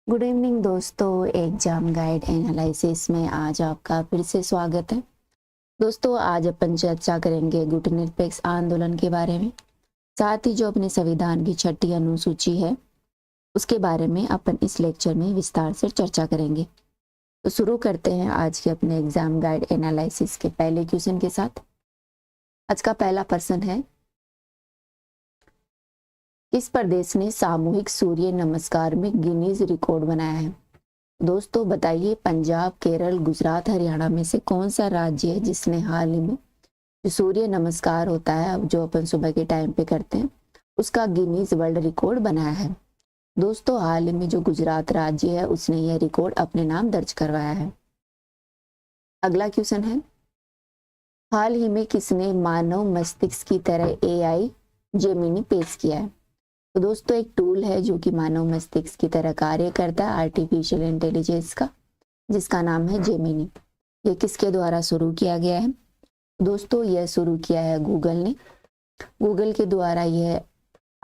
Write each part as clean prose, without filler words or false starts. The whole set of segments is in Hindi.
गुड इवनिंग दोस्तों, एग्जाम गाइड एनालिसिस में आज आपका फिर से स्वागत है। दोस्तों, आज अपन चर्चा करेंगे गुटनिरपेक्ष आंदोलन के बारे में। साथ ही जो अपने संविधान की छठी अनुसूची है उसके बारे में अपन इस लेक्चर में विस्तार से चर्चा करेंगे। तो शुरू करते हैं आज के अपने एग्जाम गाइड एनालिसिस के पहले क्वेश्चन के साथ। आज का पहला प्रश्न है, किस प्रदेश ने सामूहिक सूर्य नमस्कार में गिनीज रिकॉर्ड बनाया है? दोस्तों बताइए, पंजाब, केरल, गुजरात, हरियाणा में से कौन सा राज्य है जिसने हाल ही में जो सूर्य नमस्कार होता है जो अपन सुबह के टाइम पे करते हैं उसका गिनीज वर्ल्ड रिकॉर्ड बनाया है? दोस्तों, हाल ही में जो गुजरात राज्य है उसने यह रिकॉर्ड अपने नाम दर्ज करवाया है। अगला क्वेश्चन है, हाल ही में किसने मानव मस्तिष्क की तरह एआई जेमिनी पेश किया है? तो दोस्तों, एक टूल है जो कि मानव मस्तिष्क की तरह कार्य करता है, आर्टिफिशियल इंटेलिजेंस का, जिसका नाम है जेमिनी। ये किसके द्वारा शुरू किया गया है? दोस्तों, यह शुरू किया है गूगल ने। गूगल के द्वारा यह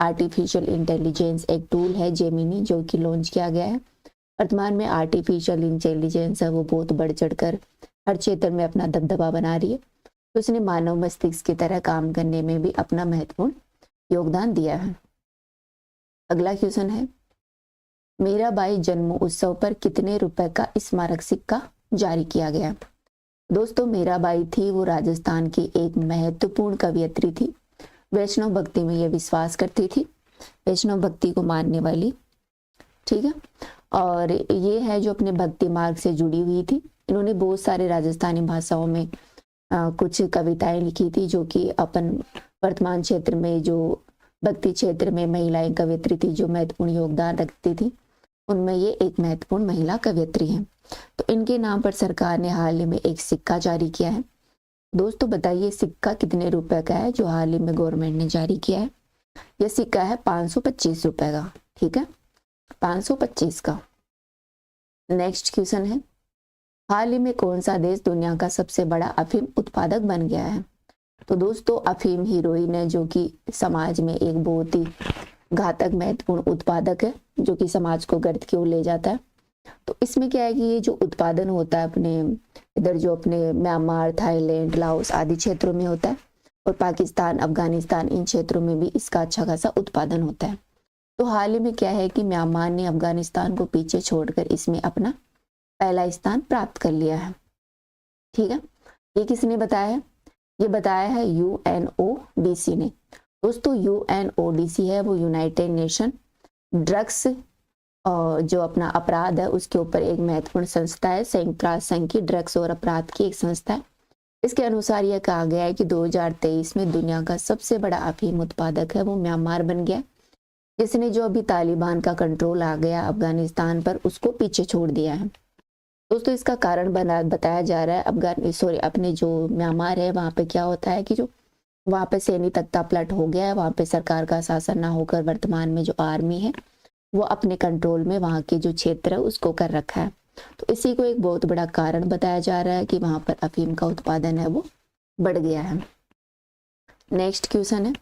आर्टिफिशियल इंटेलिजेंस एक टूल है जेमिनी जो कि लॉन्च किया गया है। वर्तमान में आर्टिफिशियल इंटेलिजेंस है वो बहुत बढ़ चढ़कर हर क्षेत्र में अपना दबदबा बना रही है। तो उसने मानव मस्तिष्क की तरह काम करने में भी अपना महत्वपूर्ण योगदान दिया है। अगला क्वेश्चन है, मीराबाई जन्म उत्सव पर कितने रुपए का स्मारक सिक्का जारी किया गया? दोस्तों, मीराबाई थी वो राजस्थान की एक महत्वपूर्ण कवयित्री थी। वैष्णव भक्ति में ये विश्वास करती थी, वैष्णव भक्ति को मानने वाली, ठीक है। और ये है जो अपने भक्ति मार्ग से जुड़ी हुई थी। इन्होंने बहुत सारे राजस्थानी भाषाओं में कुछ कविताएं लिखी थी जो कि अपन वर्तमान क्षेत्र में जो भक्ति क्षेत्र में महिलाएं कवयित्री थी जो महत्वपूर्ण योगदान रखती थी, उनमें ये एक महत्वपूर्ण महिला कवयित्री हैं। तो इनके नाम पर सरकार ने हाल ही में एक सिक्का जारी किया है। दोस्तों बताइए, सिक्का कितने रुपए का है जो हाल ही में गवर्नमेंट ने जारी किया है? यह सिक्का है 525 रुपए का, ठीक है, 525 का। नेक्स्ट क्वेश्चन है, हाल ही में कौन सा देश दुनिया का सबसे बड़ा अफीम उत्पादक बन गया है? तो दोस्तों, अफीम हीरोइन है जो कि समाज में एक बहुत ही घातक महत्वपूर्ण उत्पादक है जो कि समाज को गर्त की ओर ले जाता है। तो इसमें क्या है कि ये जो उत्पादन होता है अपने इधर जो अपने म्यांमार, थाईलैंड, लाओस आदि क्षेत्रों में होता है, और पाकिस्तान, अफगानिस्तान, इन क्षेत्रों में भी इसका अच्छा खासा उत्पादन होता है। तो हाल ही में क्या है कि म्यांमार ने अफगानिस्तान को पीछे छोड़कर इसमें अपना पहला स्थान प्राप्त कर लिया है, ठीक है। ये किसने बताया है? ये बताया है यूएनओडीसी ने। दोस्तों, यूएनओडीसी है वो यूनाइटेड नेशन ड्रग्स और जो अपना अपराध है उसके ऊपर एक महत्वपूर्ण संस्था है। संयुक्त राष्ट्र संघ की ड्रग्स और अपराध की एक संस्था है। इसके अनुसार यह कहा गया है कि 2023 में दुनिया का सबसे बड़ा अफीम उत्पादक है वो म्यांमार बन गया, जिसने जो अभी तालिबान का कंट्रोल आ गया अफगानिस्तान पर उसको पीछे छोड़ दिया है। दोस्तों, इसका कारण बताया जा रहा है अपने जो म्यांमार है वहां पे क्या होता है कि जो वहां पे सैन्य तख्ता पलट हो गया है, वहां पे सरकार का शासन ना होकर वर्तमान में जो आर्मी है वो अपने कंट्रोल में वहां के जो क्षेत्र है उसको कर रखा है। तो इसी को एक बहुत बड़ा कारण बताया जा रहा है कि वहां पर अफीम का उत्पादन है वो बढ़ गया है। नेक्स्ट क्वेश्चन है,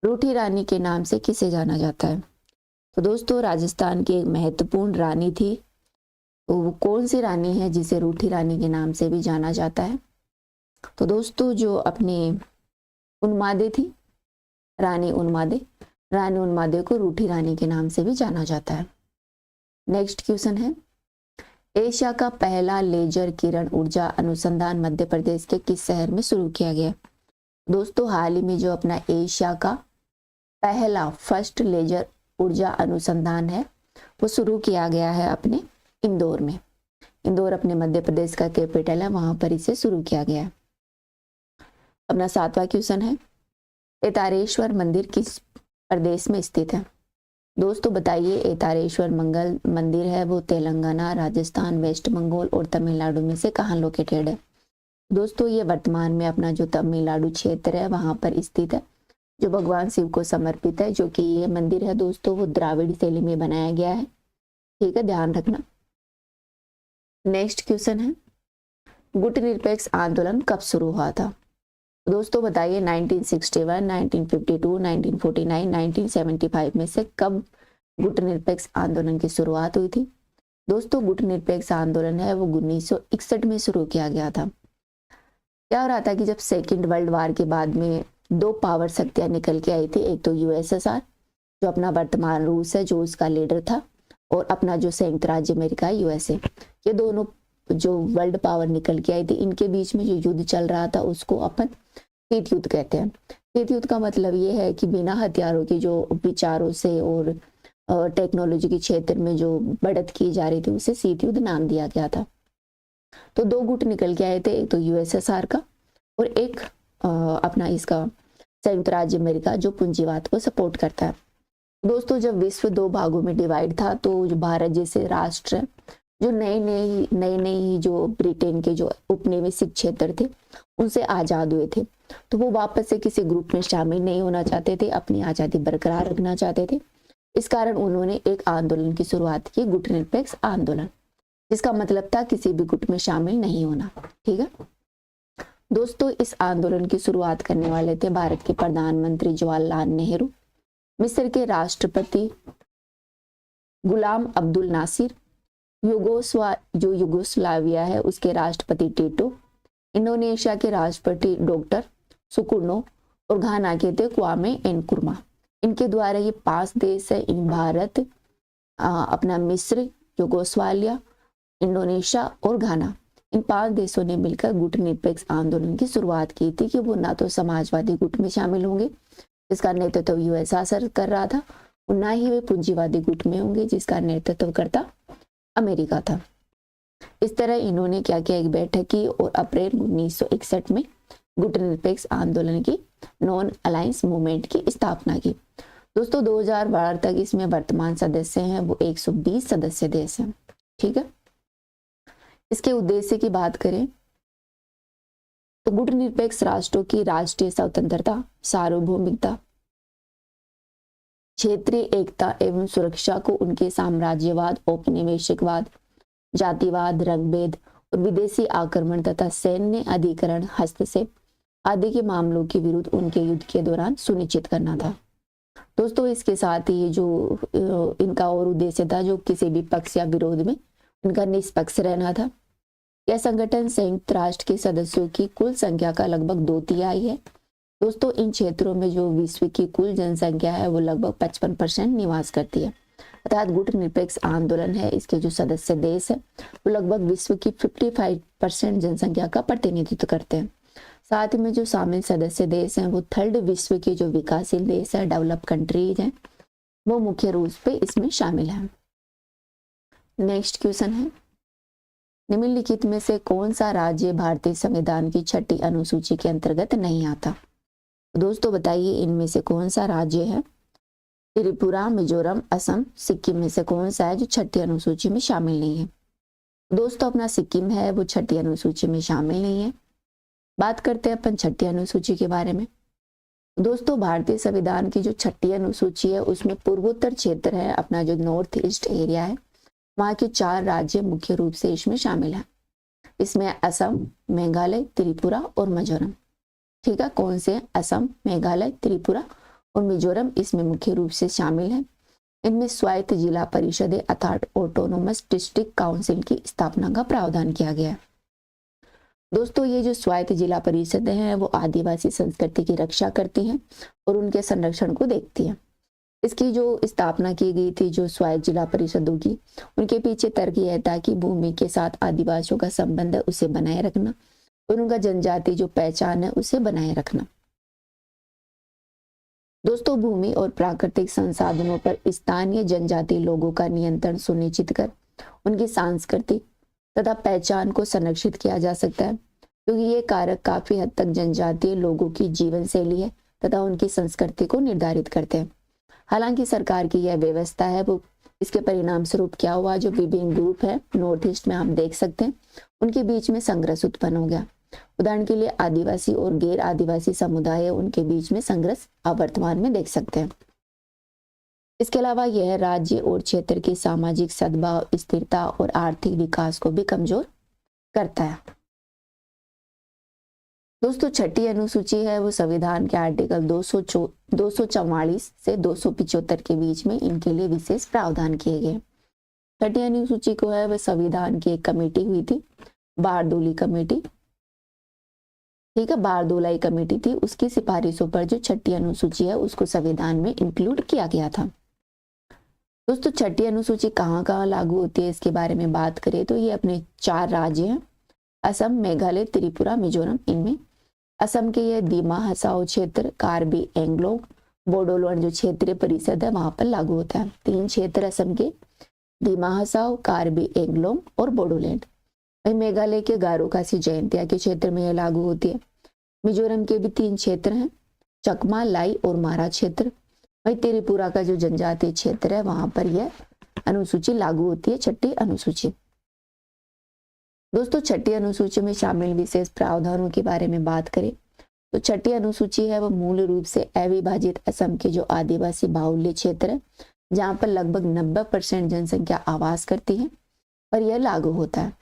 रूठी रानी के नाम से किसे जाना जाता है? तो दोस्तों, राजस्थान की एक महत्वपूर्ण रानी थी, तो वो कौन सी रानी है जिसे रूठी रानी के नाम से भी जाना जाता है? तो दोस्तों, जो अपनी उन्मादे थी, रानी उन्मादे को रूठी रानी के नाम से भी जाना जाता है। नेक्स्ट क्वेश्चन है, एशिया का पहला लेजर किरण ऊर्जा अनुसंधान मध्य प्रदेश के किस शहर में शुरू किया गया? दोस्तों, हाल ही में जो अपना एशिया का पहला फर्स्ट लेजर ऊर्जा अनुसंधान है वो शुरू किया गया है अपने इंदौर में। इंदौर अपने मध्य प्रदेश का कैपिटल है, वहां पर इसे शुरू किया गया है। अपना 7वां क्वेश्चन है, एतारेश्वर मंदिर किस प्रदेश में स्थित है? दोस्तों बताइए, एतारेश्वर मंगल मंदिर है वो तेलंगाना, राजस्थान, वेस्ट बंगाल और तमिलनाडु में से कहाँ लोकेटेड है? दोस्तों, ये वर्तमान में अपना जो तमिलनाडु क्षेत्र है वहां पर स्थित है, जो भगवान शिव को समर्पित है। जो कि ये मंदिर है दोस्तों वो द्राविड़ शैली में बनाया गया है, ठीक है, ध्यान रखना। नेक्स्ट क्वेश्चन है, गुट निरपेक्ष आंदोलन कब शुरू हुआ था? दोस्तों बताइए, 1961, 1952, 1949, 1975 में से कब गुट निरपेक्ष आंदोलन की शुरुआत हुई थी? दोस्तों गुटनिरपेक्ष आंदोलन है वो 1961 में शुरू किया गया था। क्या हो रहा था कि जब सेकेंड वर्ल्ड वार के बाद में दो पावर शक्तियां निकल के आई थी, एक तो यूएसएसआर जो अपना वर्तमान रूस है जो उसका लीडर था, और अपना जो संयुक्त राज्य अमेरिका यूएसए, ये दोनों जो वर्ल्ड पावर निकल के आई थी, इनके बीच में जो युद्ध चल रहा था उसको अपन शीत युद्ध कहते हैं। शीत युद्ध का मतलब ये है कि बिना हथियारों की जो विचारों से और टेक्नोलॉजी के क्षेत्र में जो बढ़त की जा रही थी उसे शीत युद्ध नाम दिया गया था। तो दो गुट निकल के आए थे, एक तो यूएसएसआर का और एक अपना इसका संयुक्त राज्य अमेरिका जो पूंजीवाद को सपोर्ट करता है। दोस्तों जब विश्व दो भागों में डिवाइड था तो जो भारत जैसे राष्ट्र जो नए जो ब्रिटेन के जो उपनिवेशिक क्षेत्र थे उनसे आजाद हुए थे, तो वो वापस से किसी ग्रुप में शामिल नहीं होना चाहते थे, अपनी आजादी बरकरार रखना चाहते थे। इस कारण उन्होंने एक आंदोलन की शुरुआत की, गुटनिरपेक्ष आंदोलन, जिसका मतलब था किसी भी गुट में शामिल नहीं होना। ठीक है दोस्तों, इस आंदोलन की शुरुआत करने वाले थे भारत के प्रधानमंत्री जवाहरलाल नेहरू, मिस्र के राष्ट्रपति गुलाम अब्दुल नासिर, युगोस्लाविया है उसके राष्ट्रपति टीटो, इंडोनेशिया के राष्ट्रपति डॉक्टर सुकुर्नो और घाना के थे क्वामे नक्रुमा। इनके द्वारा ये 5 देश है, इन भारत, अपना मिस्र, युगोस्लाविया, इंडोनेशिया और घाना, इन 5 देशों ने मिलकर गुटनिरपेक्ष आंदोलन की शुरुआत की थी कि वो ना तो समाजवादी गुट में शामिल होंगे जिसका नेतृत्व यूएसएसआर कर रहा था, और ना ही वे पूंजीवादी गुट में होंगे जिसका नेतृत्व करता अमेरिका था। इस तरह इन्होंने क्या किया, एक बैठक की और अप्रैल 1961 में गुटनिरपेक्ष आंदोलन की नॉन अलायंस मूवमेंट की स्थापना की। दोस्तों 2012 तक इसमें वर्तमान सदस्य हैं वो 120 सदस्य देश हैं। ठीक है, इसके उद्देश्य की बात करें तो गुटनिरपेक्ष राष्ट्रों की राष्ट्रीय स्वतंत्रता, सार्वभौमिकता, क्षेत्रीय एकता एवं सुरक्षा को उनके साम्राज्यवाद, औपनिवेशिकवाद, जातिवाद, रंगभेद और विदेशी आक्रमण तथा सैन्य अधिकरण, हस्तक्षेप आदि के मामलों के विरुद्ध उनके युद्ध के दौरान सुनिश्चित करना था। दोस्तों इसके साथ ही जो इनका और उद्देश्य था, जो किसी भी पक्ष या विरोध में उनका निष्पक्ष रहना था। यह संगठन संयुक्त राष्ट्र के सदस्यों की कुल संख्या का लगभग 2/3 है। दोस्तों इन क्षेत्रों में जो विश्व की कुल जनसंख्या है वो लगभग 55% निवास करती है। अर्थात गुटनिरपेक्ष आंदोलन है, इसके जो सदस्य देश है वो लगभग विश्व की 55% जनसंख्या का प्रतिनिधित्व करते हैं। साथ में जो शामिल सदस्य देश हैं वो थर्ड विश्व के जो विकासशील देश है, डेवलप कंट्रीज हैं, वो मुख्य रूप से इसमें शामिल हैं। नेक्स्ट क्वेश्चन है, निम्नलिखित में से कौन सा राज्य भारतीय संविधान की 6ठी अनुसूची के अंतर्गत नहीं आता? दोस्तों बताइए इनमें से कौन सा राज्य है? त्रिपुरा, मिजोरम, असम, सिक्किम में से कौन सा है जो 6ठी अनुसूची में शामिल नहीं है? दोस्तों अपना सिक्किम है वो 6ठी अनुसूची में शामिल नहीं है। बात करते हैं अपन 6ठी अनुसूची के बारे में। दोस्तों भारतीय संविधान की जो 6ठी अनुसूची है उसमें पूर्वोत्तर क्षेत्र है, अपना जो नॉर्थ ईस्ट एरिया है, वहाँ के 4 राज्य मुख्य रूप से इसमें शामिल हैं। इसमें असम, मेघालय, त्रिपुरा और मिजोरम। ठीक है, कौन से? असम, मेघालय, त्रिपुरा और मिजोरम इसमें मुख्य रूप से शामिल हैं। इनमें स्वायत्त जिला परिषदें अर्थात ऑटोनोमस डिस्ट्रिक्ट काउंसिल की स्थापना का प्रावधान किया गया है। दोस्तों ये जो स्वायत्त जिला परिषदें हैं वो आदिवासी संस्कृति की रक्षा करती हैं और उनके संरक्षण को देखती हैं। इसकी जो स्थापना की गई थी जो स्वायत्त जिला परिषदों की, उनके पीछे तर्क यह था कि भूमि के साथ आदिवासियों का संबंध है उसे बनाए रखना और उनका जनजाति जो पहचान है उसे बनाए रखना। दोस्तों भूमि और प्राकृतिक संसाधनों पर स्थानीय जनजाति लोगों का नियंत्रण सुनिश्चित कर उनकी सांस्कृतिक तथा पहचान को संरक्षित किया जा सकता है, क्योंकि ये कारक काफी हद तक जनजातीय लोगों की जीवन शैली है तथा उनकी संस्कृति को निर्धारित करते हैं। हालांकि सरकार की यह व्यवस्था है वो इसके परिणाम स्वरूप क्या हुआ, जो विभिन्न ग्रुप है नॉर्थ ईस्ट में आप देख सकते हैं उनके बीच में संघर्ष उत्पन्न हो गया। उदाहरण के लिए आदिवासी और गैर आदिवासी समुदाय है, उनके बीच में संघर्ष आप वर्तमान में देख सकते हैं। इसके अलावा यह राज्य और क्षेत्र की सामाजिक सद्भाव, स्थिरता और आर्थिक विकास को भी कमजोर करता है। दोस्तों 6ठी अनुसूची है वो संविधान के आर्टिकल 244 से 275 के बीच में इनके लिए विशेष प्रावधान किए गए। छठी अनुसूची को है वह संविधान की एक कमेटी हुई थी, बारदोली कमेटी, ठीक है, बारदोलाई कमेटी थी, उसकी सिफारिशों पर जो छठी अनुसूची है उसको संविधान में इंक्लूड किया गया था। दोस्तों छठी अनुसूची कहाँ कहाँ लागू होती है इसके बारे में बात करें तो ये अपने 4 राज्य हैं, असम, मेघालय, त्रिपुरा, मिजोरम। इनमें असम के ये दीमा हसाओ क्षेत्र, कार्बी एंग्लोंग, बोडोलैंड जो क्षेत्रीय परिषद है वहां पर लागू होता है। 3 क्षेत्र असम के, दीमा हसाओ, कार्बी एंग्लोंग और बोडोलैंड। वही मेघालय के गारो खासी जयंतिया के क्षेत्र में यह लागू होती है। मिजोरम के भी 3 क्षेत्र हैं, चकमा, लाई और मारा क्षेत्र। वही त्रिपुरा का जो जनजातीय क्षेत्र है वहां पर यह अनुसूची लागू होती है, छठी अनुसूची। दोस्तों छठी अनुसूची में शामिल विशेष प्रावधानों के बारे में बात करें तो छठी अनुसूची है वो मूल रूप से अविभाजित असम के जो आदिवासी बाहुल्य क्षेत्र है जहां पर लगभग 90% जनसंख्या आवास करती है पर यह लागू होता है।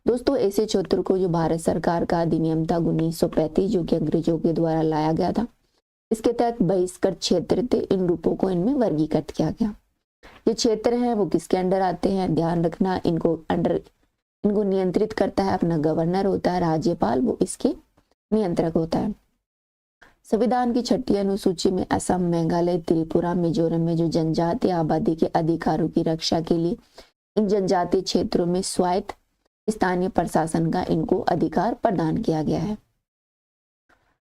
दोस्तों ऐसे क्षेत्रों को जो भारत सरकार का अधिनियम था 1935 जो कि अंग्रेजों के द्वारा लाया गया था, इसके तहत बहिष्कृत क्षेत्र थे, इन रूपों को इनमें वर्गीकृत किया गया। ये क्षेत्र हैं वो किसके अंडर आते हैं, ध्यान रखना, इनको नियंत्रित करता है अपना गवर्नर होता है, राज्यपाल, वो इसके नियंत्रक होता है। संविधान की छठी अनुसूची में असम, मेघालय, त्रिपुरा, मिजोरम में जो जनजातीय आबादी के अधिकारों की रक्षा के लिए इन जनजातीय क्षेत्रों में स्वायत्त स्थानीय प्रशासन का इनको अधिकार प्रदान किया गया है।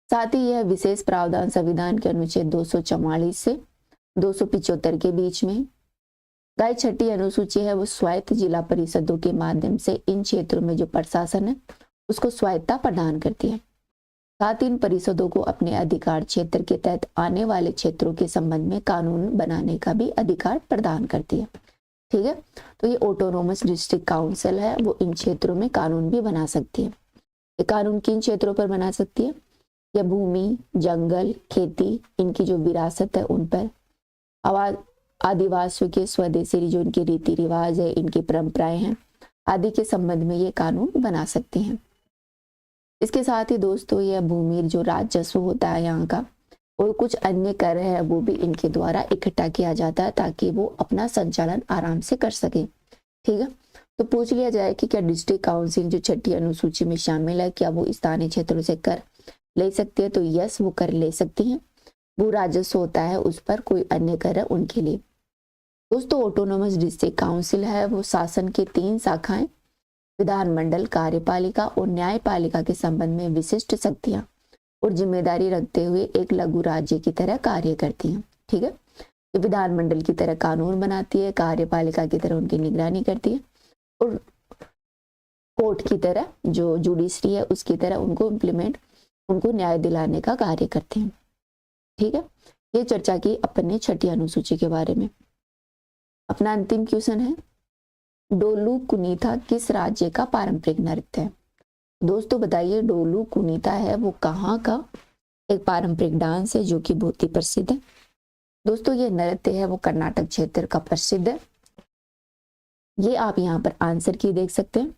साथ ही यह विशेष प्रावधान संविधान के अनुच्छेद 244 से 275 के बीच में गाय छठी अनुसूची है वो स्वायत्त जिला परिषदों के माध्यम से इन क्षेत्रों में जो प्रशासन है उसको स्वायत्तता प्रदान करती है। साथ ही इन परिषदों को अपने अधिकार क्षेत्र के तहत आने वाले क्षेत्रों के संबंध में कानून बनाने का भी अधिकार प्रदान करती है। ठीक है, तो ये ऑटोनोमस डिस्ट्रिक्ट काउंसिल है वो इन क्षेत्रों में कानून भी बना सकती है। ये कानून किन क्षेत्रों पर बना सकती है, या भूमि, जंगल, खेती, इनकी जो विरासत है उन पर, आदिवासियों के स्वदेशी जो इनके रीति रिवाज है, इनकी परंपराएं हैं आदि के संबंध में ये कानून बना सकते हैं। इसके साथ ही दोस्तों यह भूमि जो राजस्व होता है यहाँ का और कुछ अन्य कर है वो भी इनके द्वारा इकट्ठा किया जाता है ताकि वो अपना संचालन आराम से कर सके। ठीक है, तो पूछ लिया जाए कि क्या डिस्ट्रिक्ट काउंसिल जो छठी अनुसूची में शामिल है क्या वो स्थानीय क्षेत्रों से कर ले सकती है, तो यस वो कर ले सकती हैं। वो राजस्व होता है उस पर कोई अन्य कर है उनके लिए। दोस्तों ऑटोनोमस डिस्ट्रिक्ट काउंसिल है वो शासन के 3 शाखाएं, विधानमंडल, कार्यपालिका और न्यायपालिका के संबंध में विशिष्ट शक्तियां और जिम्मेदारी रखते हुए एक लघु राज्य की तरह कार्य करती हैं। ठीक है, ये विधानमंडल की तरह कानून बनाती है, कार्यपालिका की तरह उनकी निगरानी करती है और कोर्ट की तरह जो जुडिशरी है उसकी तरह उनको न्याय दिलाने का कार्य करते हैं। ठीक है, ये चर्चा की अपने छठी अनुसूची के बारे में। अपना अंतिम क्वेश्चन है, डोलू कुनीता किस राज्य का पारंपरिक नृत्य है? दोस्तों बताइए, डोलू कुनीता है वो कहाँ का एक पारंपरिक डांस है जो कि बहुत ही प्रसिद्ध है। दोस्तों ये नृत्य है वो कर्नाटक क्षेत्र का प्रसिद्ध है। ये आप यहाँ पर आंसर की देख सकते हैं।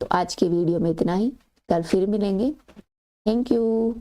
तो आज के वीडियो में इतना ही, कल फिर मिलेंगे। Thank you.